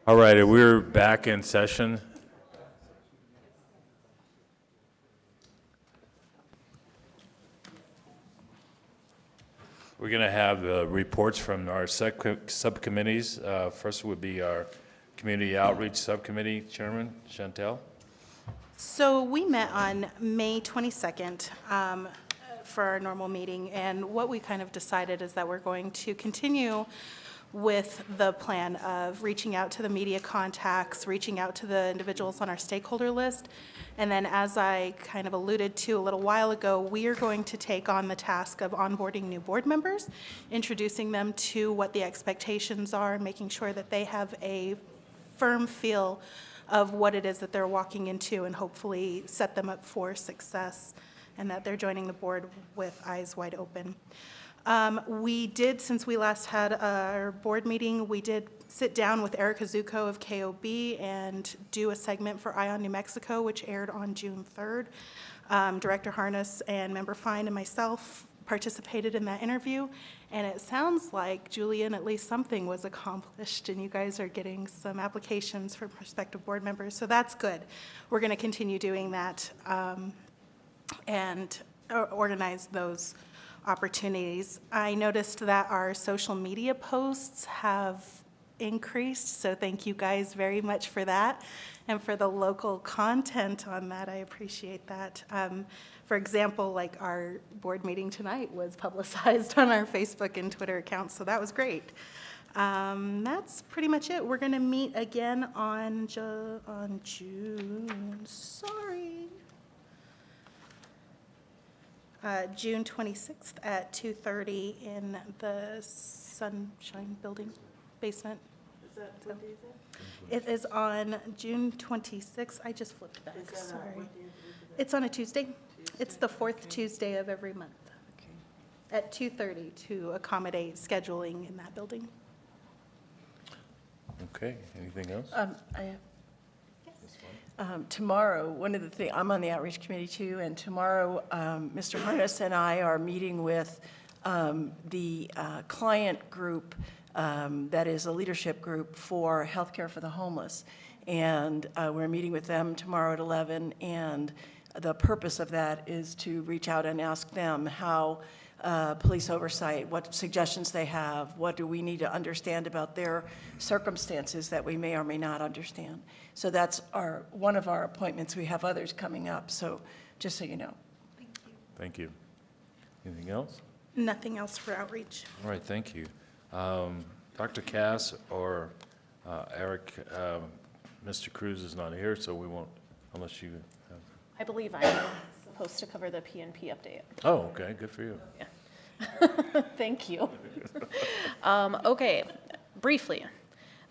All right, we're back in session. We're going to have reports from our subcommittees. First would be our Community Outreach Subcommittee Chairman, Chantel. So we met on May 22nd for our normal meeting, and what we kind of decided is that we're going to continue with the plan of reaching out to the media contacts, reaching out to the individuals on our stakeholder list, and then as I kind of alluded to a little while ago, we are going to take on the task of onboarding new board members, introducing them to what the expectations are, making sure that they have a firm feel of what it is that they're walking into, and hopefully set them up for success and that they're joining the board with eyes wide open. We did, since we last had our board meeting, we did sit down with Erica Zuko of KOB and do a segment for Eye on New Mexico, which aired on June 3rd. Director Harness and Member Fine and myself participated in that interview, and it sounds like, Julian, at least something was accomplished, and you guys are getting some applications for prospective board members, so that's good. We're going to continue doing that and organize those opportunities. I noticed that our social media posts have increased, so thank you guys very much for that, and for the local content on that. I appreciate that. For example, like our board meeting tonight was publicized on our Facebook and Twitter accounts, so that was great. That's pretty much it. We're going to meet again on June 26th at 2:30 in the Sunshine Building basement. Is that what day is It is on June 26th. I just flipped back, sorry. It's on a Tuesday. It's the fourth Tuesday of every month. Okay. At 2:30 to accommodate scheduling in that building. Okay, anything else? Tomorrow, one of the things, I'm on the outreach committee too, and tomorrow Mr. Harness and I are meeting with the client group that is a leadership group for healthcare for the homeless. And we're meeting with them tomorrow at 11, and the purpose of that is to reach out and ask them how police oversight, what suggestions they have, what do we need to understand about their circumstances that we may or may not understand. So that's one of our appointments. We have others coming up, so just so you know. Thank you. Thank you. Anything else? Nothing else for outreach. All right, thank you. Dr. Cass or Eric, Mr. Cruz is not here, so we won't, unless you have. I believe I'm supposed to cover the PNP update. Oh, okay, good for you. Yeah. Thank you. Okay, briefly.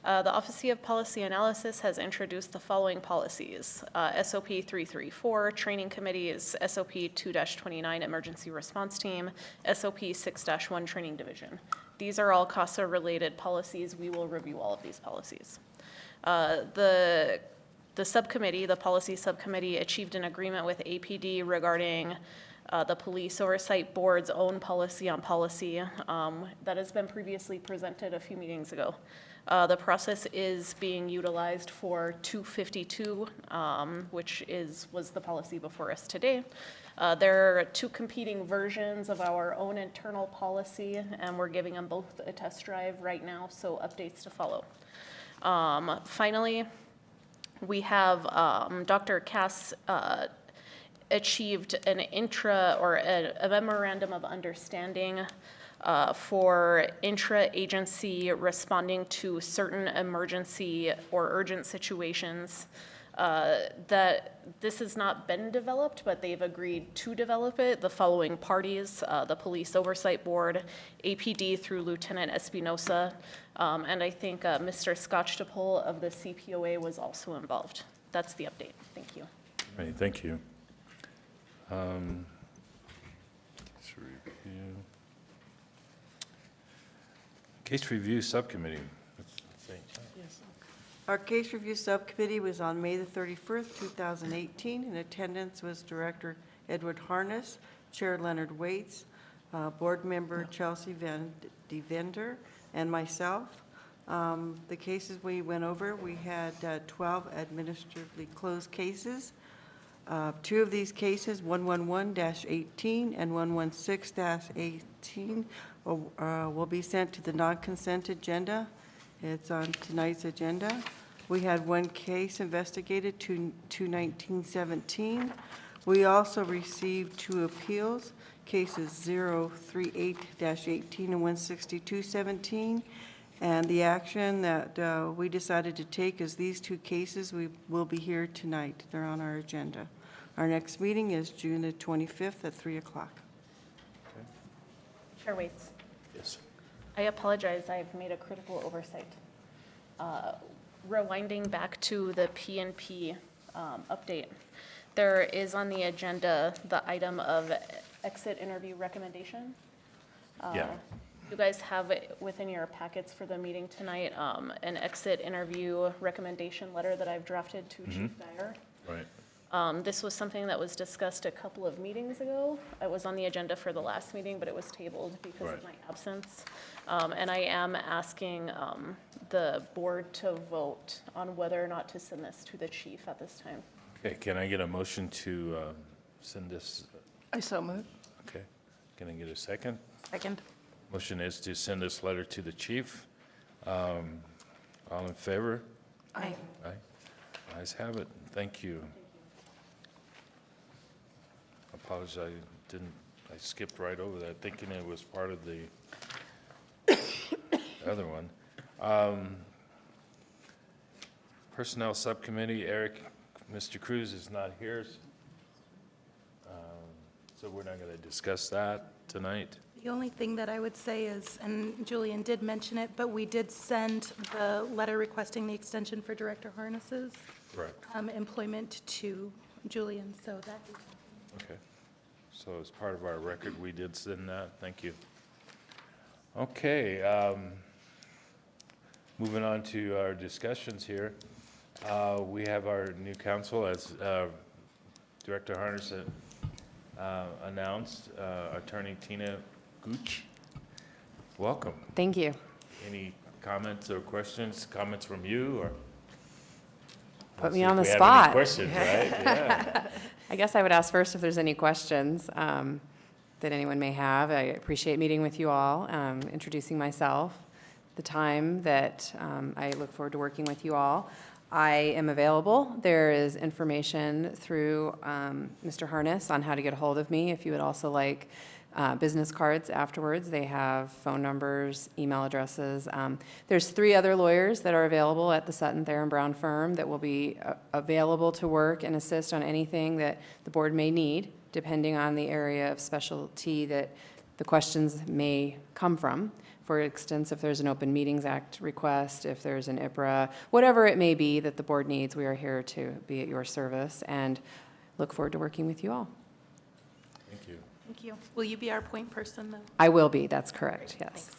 The Office of Policy Analysis has introduced the following policies. SOP 334, Training Committees, SOP 2-29, Emergency Response Team, SOP 6-1, Training Division. These are all CASA-related policies. We will review all of these policies. The subcommittee, the policy subcommittee, achieved an agreement with APD regarding the Police Oversight Board's own policy on policy that has been previously presented a few meetings ago. The process is being utilized for 252, which was the policy before us today. There are two competing versions of our own internal policy, and we're giving them both a test drive right now, so updates to follow. Finally, we have Dr. Cass achieved an a memorandum of understanding for intra-agency responding to certain emergency or urgent situations. That this has not been developed, but they've agreed to develop it. The following parties, the Police Oversight Board, APD through Lieutenant Espinosa, and I think Mr. Scotchtopol of the CPOA was also involved. That's the update. Thank you. All right, thank you. Let's review. Case Review Subcommittee. Yes. Our case review subcommittee was on May the 31st, 2018. In attendance was Director Edward Harness, Chair Leonard Waits, Board Member Chelsea Van Devender, and myself. The cases we went over, we had 12 administratively closed cases. Two of these cases, 111-18 and 116-18, will be sent to the non-consent agenda. It's on tonight's agenda. We had one case investigated, 219-17. We also received two appeals, cases 038-18 and 162-17. And the action that we decided to take is these two cases. We will be here tonight. They're on our agenda. Our next meeting is June the 25th at 3 o'clock. Chair Waits. Yes. I apologize, I've made a critical oversight. Rewinding back to the P&P update, there is on the agenda the item of exit interview recommendation. Yeah. You guys have it within your packets for the meeting tonight, an exit interview recommendation letter that I've drafted to Chief Dyer. Right. This was something that was discussed a couple of meetings ago. It was on the agenda for the last meeting, but it was tabled because Right. of my absence. And I am asking the board to vote on whether or not to send this to the chief at this time. Okay, can I get a motion to send this? I so move. Okay. Can I get a second? Second. Motion is to send this letter to the chief. All in favor? Aye. Aye. Ayes have it. Thank you. Apologize, I skipped right over that, thinking it was part of the other one. Personnel Subcommittee, Eric, Mr. Cruz is not here, so we're not going to discuss that tonight. The only thing that I would say is, and Julian did mention it, but we did send the letter requesting the extension for Director Harness's Correct. employment to Julian, so that is. Okay. So as part of our record, we did send that. Thank you. Okay. Moving on to our discussions here. We have our new counsel, as Director Harness announced, Attorney Tina Gooch. Welcome. Thank you. Any comments or questions? Comments from you, or? Put Let's me see on if the we have any spot. questions, right? Yeah. I guess I would ask first if there's any questions that anyone may have. I appreciate meeting with you all, introducing myself, the time that I look forward to working with you all. I am available. There is information through Mr. Harness on how to get a hold of me. If you would also like business cards afterwards, they have phone numbers, email addresses. There's 3 other lawyers that are available at the Sutton Thayer & Brown firm that will be available to work and assist on anything that the board may need, depending on the area of specialty that the questions may come from. For instance, if there's an Open Meetings Act request, if there's an IPRA, whatever it may be that the board needs, we are here to be at your service and look forward to working with you all. Thank you. Thank you. Will you be our point person, though? I will be, that's correct, yes.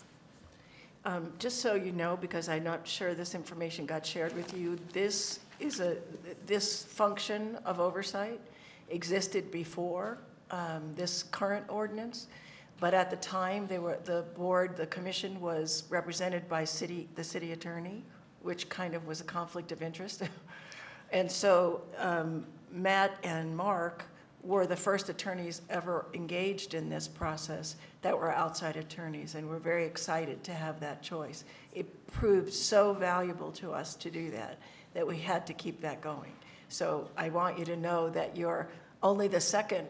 Thanks. Just so you know, because I'm not sure this information got shared with you, this function of oversight existed before this current ordinance, but at the time, the commission was represented by the city attorney, which kind of was a conflict of interest. And so Matt and Mark were the first attorneys ever engaged in this process that were outside attorneys, and we're very excited to have that choice. It proved so valuable to us to do that we had to keep that going. So I want you to know that you're only the second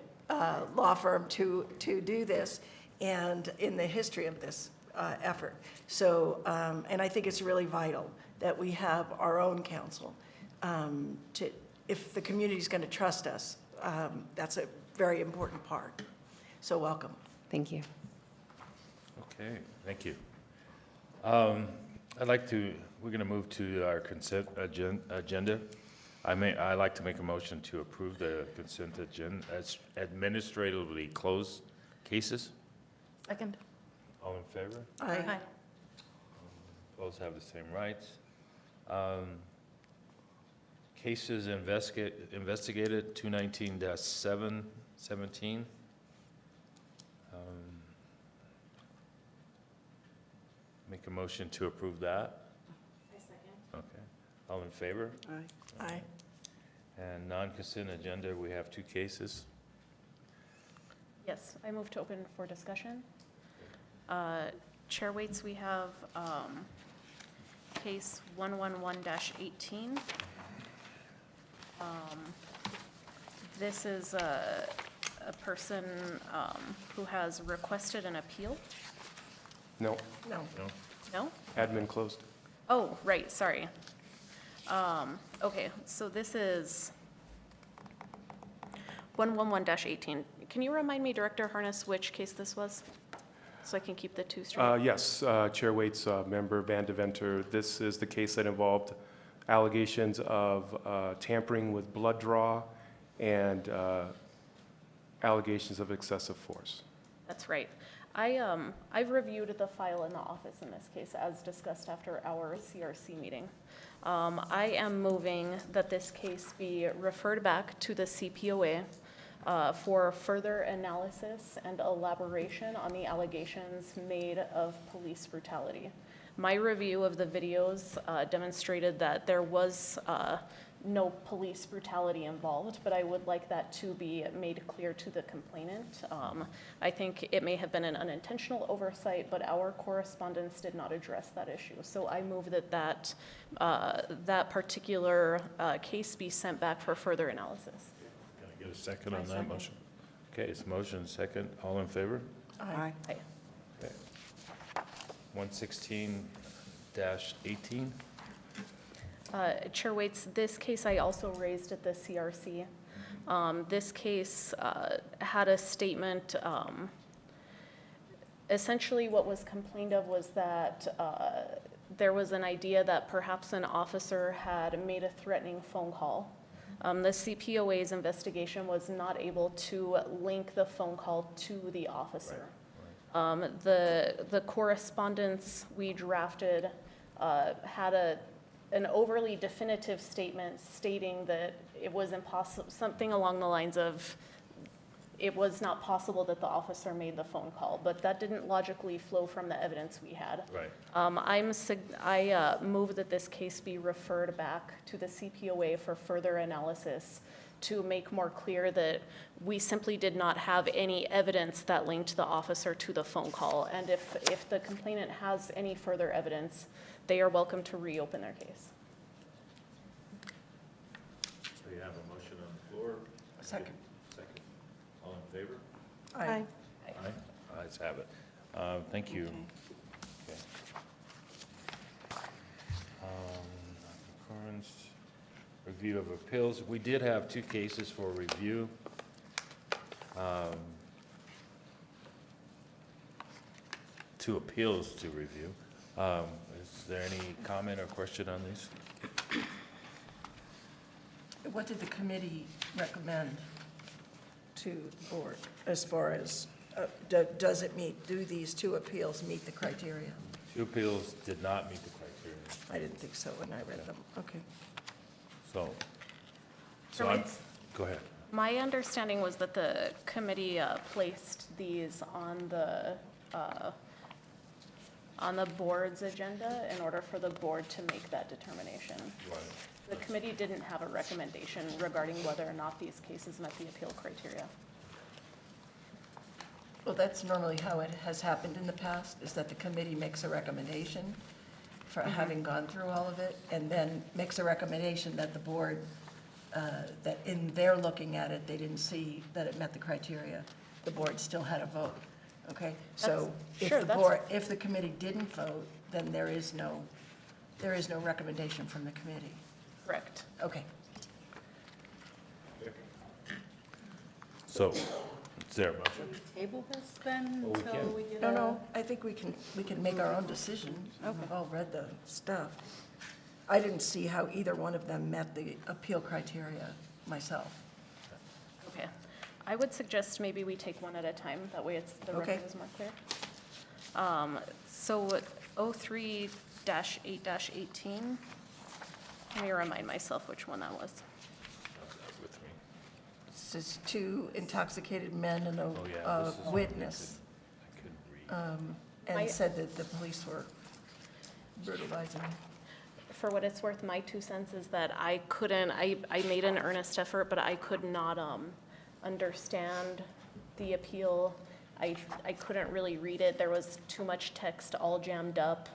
law firm to do this, and in the history of this effort. So, and I think it's really vital that we have our own counsel. If the community's going to trust us, that's a very important part. So welcome. Thank you. Okay, thank you. We're going to move to our consent agenda. I'd like to make a motion to approve the consent agenda as administratively closed cases. Second. All in favor? Aye. Both have the same rights. Cases investigated, 219-717. Make a motion to approve that. All in favor? Aye. And non-consent agenda, we have 2 cases. Yes, I move to open for discussion. Chair Waits, we have case 111-18. This is a person who has requested an appeal. No, No. No? admin closed. Oh, right, sorry. Okay, so this is 111-18. Can you remind me, Director Harness, which case this was? So I can keep the 2 straight? Yes, Chair Waits, Member Van Deventer, this is the case that involved allegations of tampering with blood draw and allegations of excessive force. That's right. I've reviewed the file in the office in this case, as discussed after our CRC meeting. I am moving that this case be referred back to the CPOA for further analysis and elaboration on the allegations made of police brutality. My review of the videos demonstrated that there was no police brutality involved, but I would like that to be made clear to the complainant. I think it may have been an unintentional oversight, but our correspondence did not address that issue. So I move that that particular case be sent back for further analysis. Can I get a second on that motion? Okay, it's motion second. All in favor? Aye. Aye. Okay. 116-18. Chair Waits, this case I also raised at the CRC. This case had a statement, essentially what was complained of was that there was an idea that perhaps an officer had made a threatening phone call. The CPOA's investigation was not able to link the phone call to the officer. The correspondence we drafted had an overly definitive statement stating that it was impossible, something along the lines of, it was not possible that the officer made the phone call, but that didn't logically flow from the evidence we had. Right. I move that this case be referred back to the CPOA for further analysis to make more clear that we simply did not have any evidence that linked the officer to the phone call. And if the complainant has any further evidence, they are welcome to reopen their case. So you have a motion on the floor. Second. Second. All in favor? Aye. Aye. Ayes have it. Thank you. Okay. Concurrence, review of appeals. We did have 2 cases for review. 2 appeals to review. Is there any comment or question on these? What did the committee recommend to the board as far as, does it meet, do these 2 appeals meet the criteria? 2 appeals did not meet the criteria. I didn't think so when I read them. Okay. So Sir, I'm, go ahead. My understanding was that the committee placed these on the board's agenda in order for the board to make that determination. Right. The committee didn't have a recommendation regarding whether or not these cases met the appeal criteria. Well, that's normally how it has happened in the past, is that the committee makes a recommendation for having gone through all of it, and then makes a recommendation that the board, that in their looking at it, they didn't see that it met the criteria. The board still had a vote, okay? So if Sure, the that's- board, if the committee didn't vote, then there is no recommendation from the committee. Correct. Okay. So, is there a motion? Table this then Oh, we until can. we get No, I think we can make our own decision. We've all read the stuff. I didn't see how either one of them met the appeal criteria myself. Okay. I would suggest maybe we take one at a time. That way it's, the Okay. record is more clear. So 03-8-18, let me remind myself which one that was. With me. This is 2 intoxicated men and Oh, yeah, a this is one witness, I couldn't read. and My- said that the police were brutalizing. for what it's worth, my 2 cents is that I made an earnest effort, but I could not understand the appeal. I couldn't really read it. There was too much text all jammed up.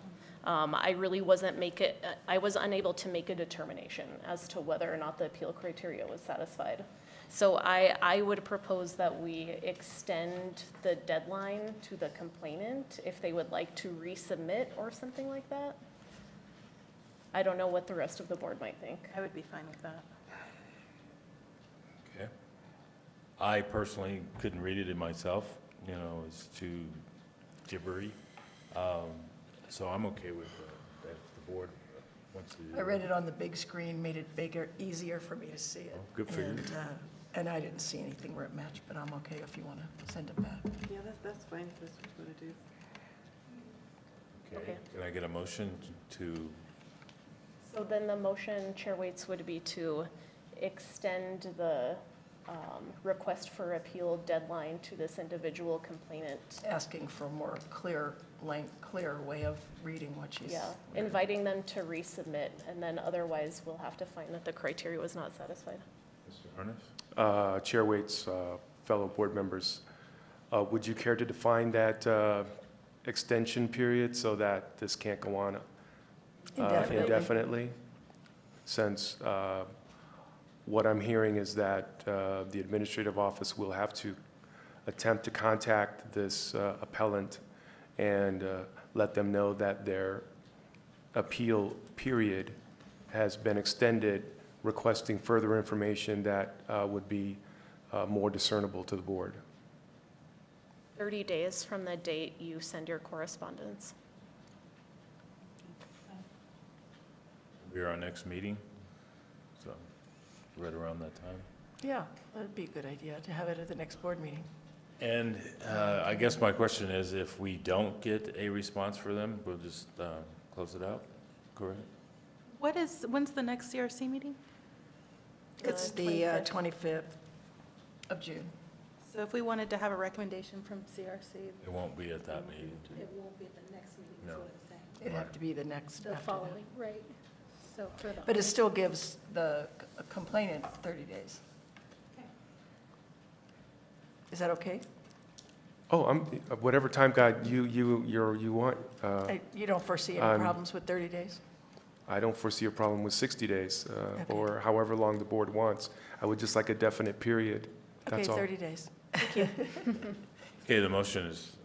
I was unable to make a determination as to whether or not the appeal criteria was satisfied. So I would propose that we extend the deadline to the complainant if they would like to resubmit or something like that. I don't know what the rest of the board might think. I would be fine with that. Okay. I personally couldn't read it in myself, you know, it's too gibbery. So I'm okay with if the board wants to do I read that. it on the big screen, made it bigger, easier for me to see it. Oh, good for you. And I didn't see anything where it matched, but I'm okay if you want to send it back. Yeah, that's fine if that's what you want to do. Okay, Okay. can I get a motion to, So then the motion, Chair Waits, would be to extend the request for appeal deadline to this individual complainant. Asking for a more clear way of reading what she's. Yeah, inviting them to resubmit, and then otherwise we'll have to find that the criteria was not satisfied. Mr. Harness? Chair Waits, fellow board members, would you care to define that extension period so that this can't go on indefinitely? Since what I'm hearing is that the administrative office will have to attempt to contact this appellant and let them know that their appeal period has been extended, requesting further information that would be more discernible to the board. 30 days from the date you send your correspondence. We're our next meeting, so right around that time. Yeah, that'd be a good idea to have it at the next board meeting. And I guess my question is, if we don't get a response for them, we'll just close it out, correct? When's the next CRC meeting? It's the 25th of June. So if we wanted to have a recommendation from CRC, It won't be at that meeting. it won't be at the next meeting, is No. what I'm saying. It'd have to be the next. The after that. following, right. So for the. But it still gives the complainant 30 days. Okay. Is that okay? Oh, whatever time, God, you want. You don't foresee any I'm- problems with 30 days? I don't foresee a problem with 60 days, Okay. or however long the board wants. I would just like a definite period, Okay, that's all. 30 days. Okay, the motion is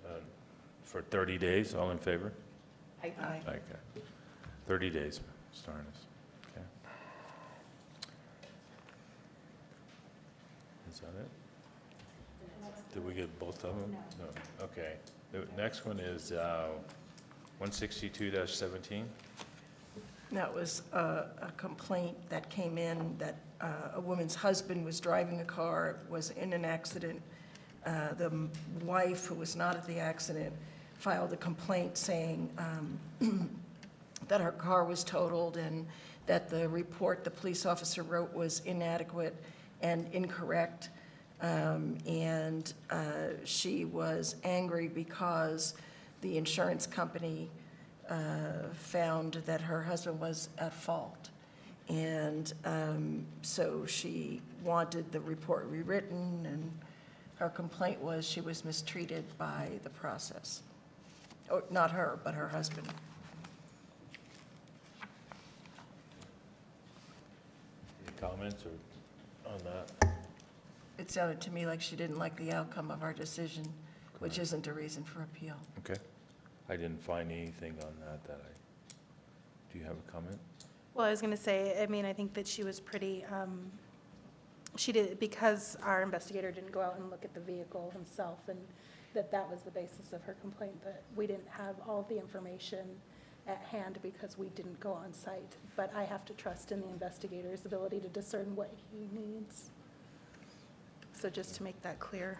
for 30 days, all in favor? Aye. Okay. 30 days, Mr. Harness. Okay. Is that it? Did we get both of them? No. Okay. The next one is 162-17. That was a complaint that came in that a woman's husband was driving a car, was in an accident. The wife, who was not at the accident, filed a complaint saying that her car was totaled and that the report the police officer wrote was inadequate and incorrect. And she was angry because the insurance company found that her husband was at fault. And so she wanted the report rewritten, and her complaint was she was mistreated by the process. Oh, not her, but her husband. Any comments or on that? It sounded to me like she didn't like the outcome of our decision, which Correct. isn't a reason for appeal. Okay. I didn't find anything on that do you have a comment? Well, I was going to say, I mean, I think that she was pretty, she did, because our investigator didn't go out and look at the vehicle himself, and that was the basis of her complaint, that we didn't have all the information at hand because we didn't go on site. But I have to trust in the investigator's ability to discern what he needs. So just to make that clear,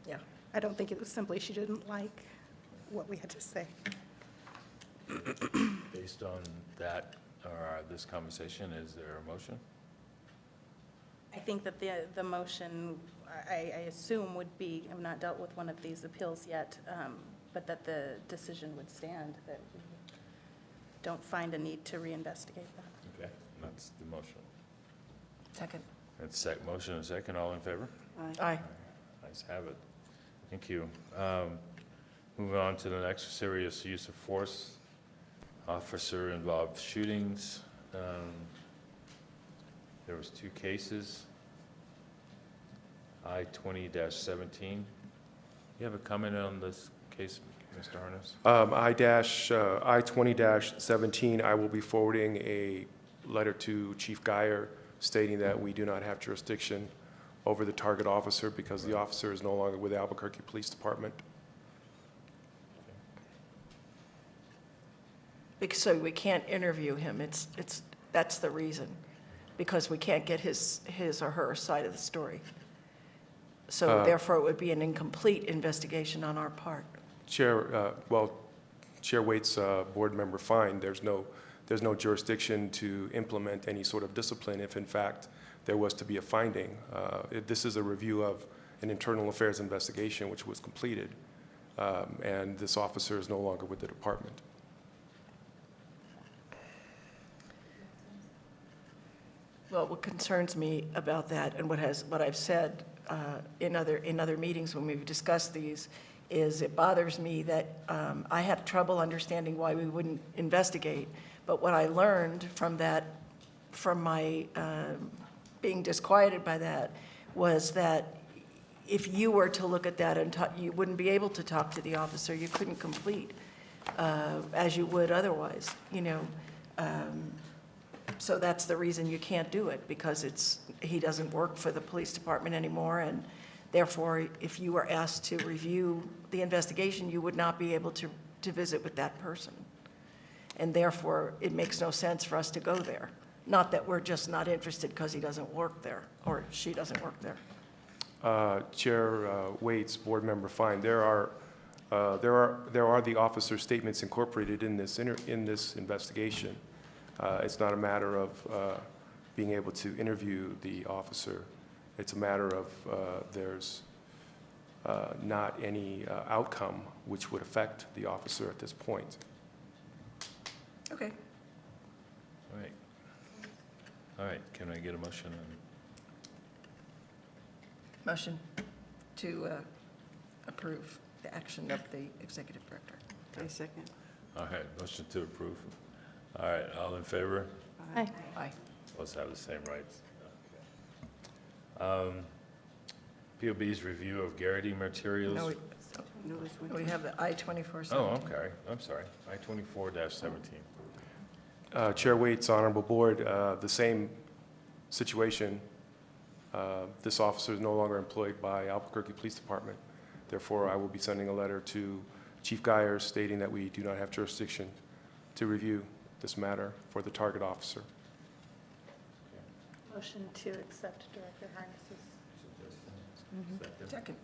Yeah. I don't think it was simply she didn't like what we had to say. Based on that, or this conversation, is there a motion? I think that the motion, I assume, would be, I've not dealt with one of these appeals yet, but that the decision would stand, that don't find a need to reinvestigate that. Okay, that's the motion. Second. It's motion and second, all in favor? Aye. Nice have it. Thank you. Moving on to the next serious use of force, officer-involved shootings. There was 2 cases. I-20-17. You have a comment on this case, Mr. Harness? I-20-17, I will be forwarding a letter to Chief Geyer stating that we do not have jurisdiction over the target officer because the officer is no longer with the Albuquerque Police Department. Because, so we can't interview him, that's the reason, because we can't get his or her side of the story. So therefore, it would be an incomplete investigation on our part. Chair Waite's board member fine, there's no jurisdiction to implement any sort of discipline if in fact there was to be a finding. This is a review of an internal affairs investigation which was completed, and this officer is no longer with the department. Well, what concerns me about that and what I've said in other meetings when we've discussed these is it bothers me that I have trouble understanding why we wouldn't investigate. But what I learned from my being disquieted by that was that if you were to look at that and you wouldn't be able to talk to the officer, you couldn't complete as you would otherwise, you know. So that's the reason you can't do it, because he doesn't work for the police department anymore, and therefore, if you were asked to review the investigation, you would not be able to visit with that person. And therefore, it makes no sense for us to go there. Not that we're just not interested because he doesn't work there, or she doesn't work there. Chair Waite's board member fine, there are the officer statements incorporated in this investigation. It's not a matter of being able to interview the officer. It's a matter of there's not any outcome which would affect the officer at this point. Okay. All right. All right, can I get a motion? Motion to approve the action of the executive director. I second. All right, motion to approve. All right, all in favor? Aye. Aye. Let's have the same rights. POB's review of Garrity materials. No, No, this one. we have the I-24. Oh, okay, I'm sorry, I-24-17. Chair Waite's honorable board, the same situation. This officer is no longer employed by Albuquerque Police Department. Therefore, I will be sending a letter to Chief Geyer stating that we do not have jurisdiction to review this matter for the target officer. Motion to accept Director Harness's. Second.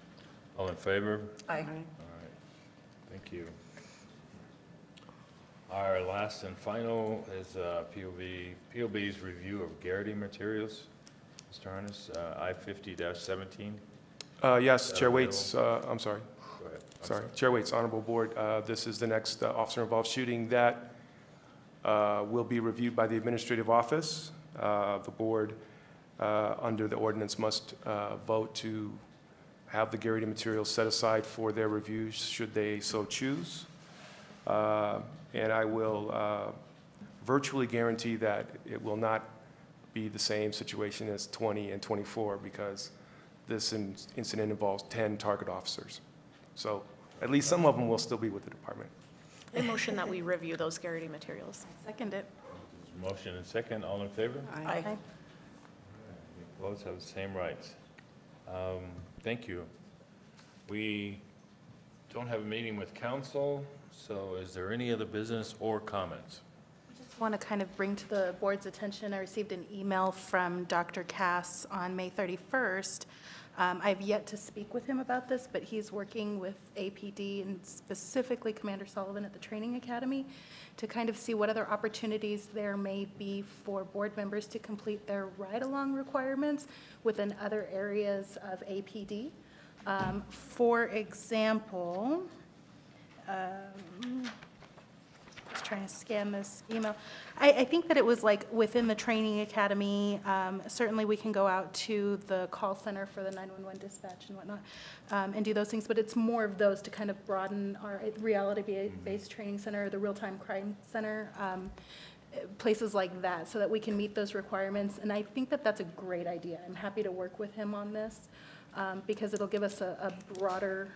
All in favor? Aye. All right, thank you. Our last and final is POB's review of Garrity materials. Mr. Harness, I-50-17. Yes, Chair Waite's, I'm sorry. Go ahead. I'm Sorry, Chair Waite's honorable board, this is the next officer-involved shooting that will be reviewed by the administrative office. The board, under the ordinance, must vote to have the Garrity materials set aside for their review, should they so choose. And I will virtually guarantee that it will not be the same situation as 20 and 24, because this incident involves 10 target officers. So at least some of them will still be with the department. A motion that we review those Garrity materials. Second it. Motion and second, all in favor? Aye. Both have the same rights. Thank you. We don't have a meeting with council, so is there any other business or comments? Just want to kind of bring to the board's attention, I received an email from Dr. Cass on May 31st. I've yet to speak with him about this, but he's working with APD and specifically Commander Sullivan at the Training Academy to kind of see what other opportunities there may be for board members to complete their ride-along requirements within other areas of APD. For example, just trying trying to scan this email. I think that it was like within the training academy, certainly we can go out to the call center for the 911 dispatch and whatnot, and do those things, but it's more of those to kind of broaden our reality-based training center, the real-time crime center, places like that, so that we can meet those requirements. And I think that that's a great idea. I'm happy to work with him on this, because it'll give us a broader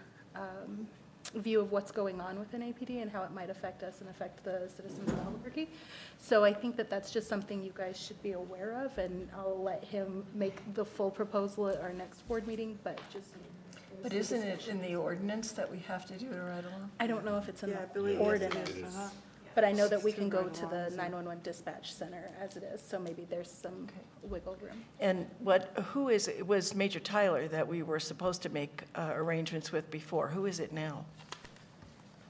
view of what's going on within APD and how it might affect us and affect the citizens of Albuquerque. So I think that that's just something you guys should be aware of, and I'll let him make the full proposal at our next board meeting, but just. But isn't it in the ordinance that we have to do it right along? I don't know if it's in Yeah, I the believe yes, it ordinance, is. Uh-huh. but I know that we It's can in go right to along, the isn't it? 911 dispatch center as it is, so maybe there's some wiggle room. And who is, it was Major Tyler that we were supposed to make arrangements with before. Who is it now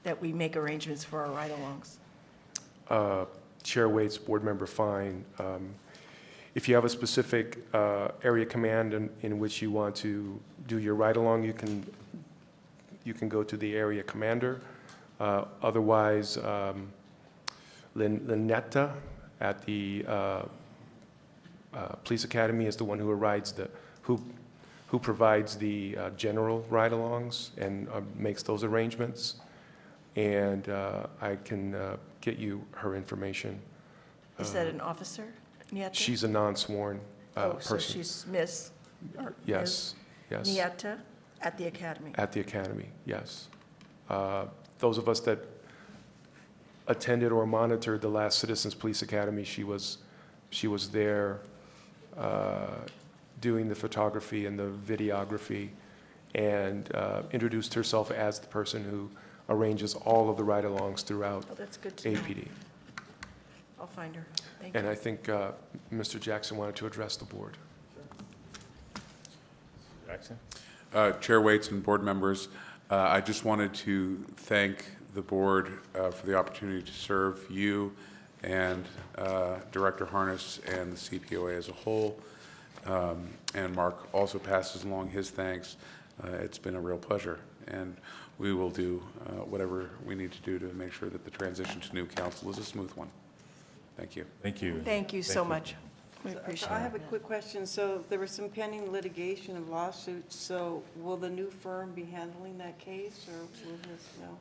that we make arrangements for our ride-alongs? Chair Waits, Board Member Fine. If you have a specific area command in which you want to do your ride-along, you can go to the area commander. Otherwise, Lynetta at the Police Academy is the one who provides the general ride-alongs and makes those arrangements. And I can get you her information. Is that an officer? Nieta? She's a non-sworn Oh, so person. she's Miss? or Yes, yes. Ms. Nieta at the academy. At the academy, yes. Those of us that attended or monitored the last Citizens Police Academy, she was there doing the photography and the videography, and introduced herself as the person who arranges all of the ride-alongs throughout Oh, that's good to know. APD. I'll find her. Thank you. And I think Mr. Jackson wanted to address the board. Jackson? Chair Waits and board members, I just wanted to thank the board for the opportunity to serve you and Director Harness and the CPOA as a whole. And Mark also passes along his thanks. It's been a real pleasure, and we will do whatever we need to do to make sure that the transition to new council is a smooth one. Thank you. Thank you. Thank you so much. We So appreciate I it. have a quick question. So there was some pending litigation of lawsuits, so will the new firm be handling that case, or will this, no?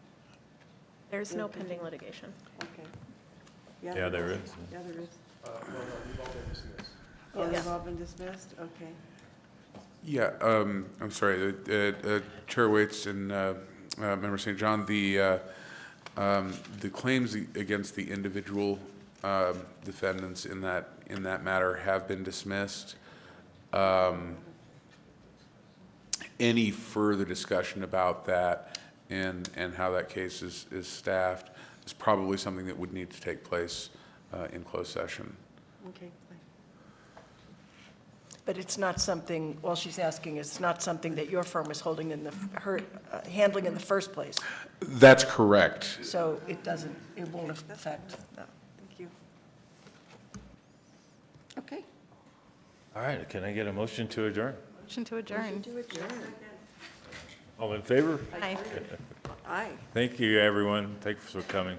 There's no pending litigation. Okay. Yeah, there is. Yeah, there is. Oh, Yeah, yeah. they've all been dismissed? Okay. Yeah, I'm sorry, Chair Waits and Member St. John, the claims against the individual defendants in that matter have been dismissed. Any further discussion about that and how that case is staffed is probably something that would need to take place in closed session. Okay, fine. But it's not something, while she's asking, it's not something that your firm is holding in handling in the first place. That's correct. So it won't affect that. Thank you. Okay. All right, can I get a motion to adjourn? Motion to adjourn. To adjourn. All in favor? Aye. Aye. Thank you, everyone. Thanks for coming.